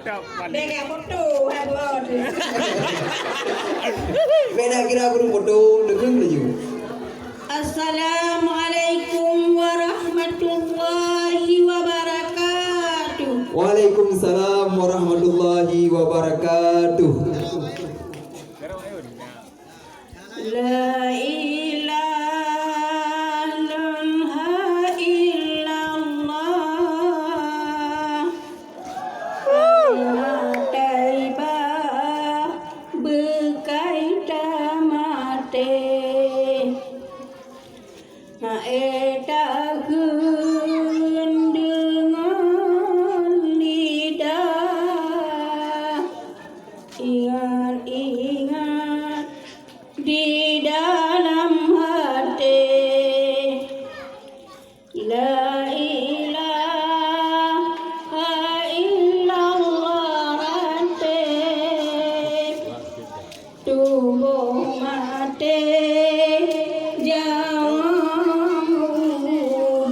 Dengan foto habis. Beda kira guru foto dengan baju. Assalamualaikum warahmatullahi wabarakatuh. Waalaikumsalam warahmatullahi wabarakatuh. La ilaha illallah. Taibah berkaitan mati. Eta dengan lidah, ingat-ingat di dalam hati. La ilaha illallah hati, tubuh mati jangan mudah.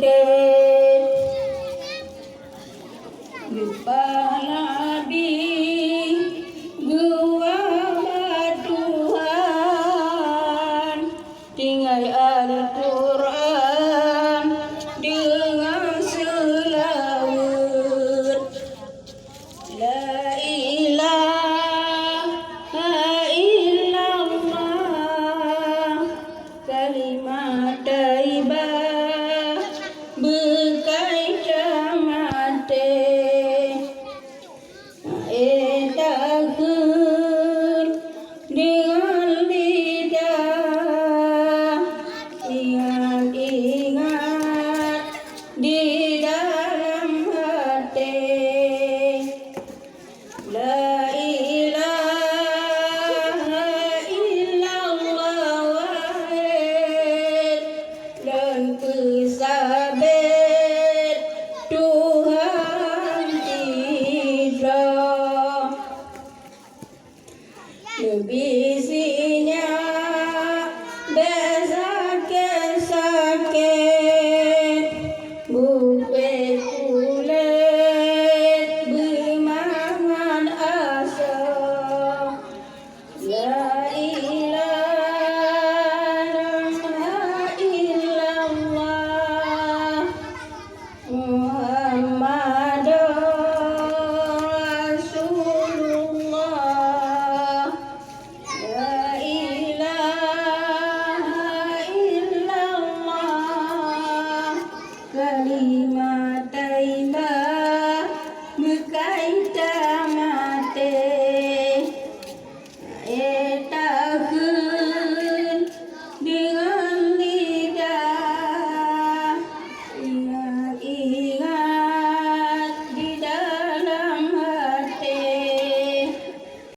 Lupa Nabi gua Tuhan, tinggal Al-Quran dengan selawat. La ilaha illallah, kalimat taibah berkaitan mati. Takut dengan lidah, ingat-ingat di dalam hati. La ilaha illallah wahid dan pesabit Tuhan tidak. Lebih sinyak sakit, bukit kulit bermangan asa. La ilaha illallah Muhammadur Rasulullah. La ilaha illallah, kalimat taibah berkaitan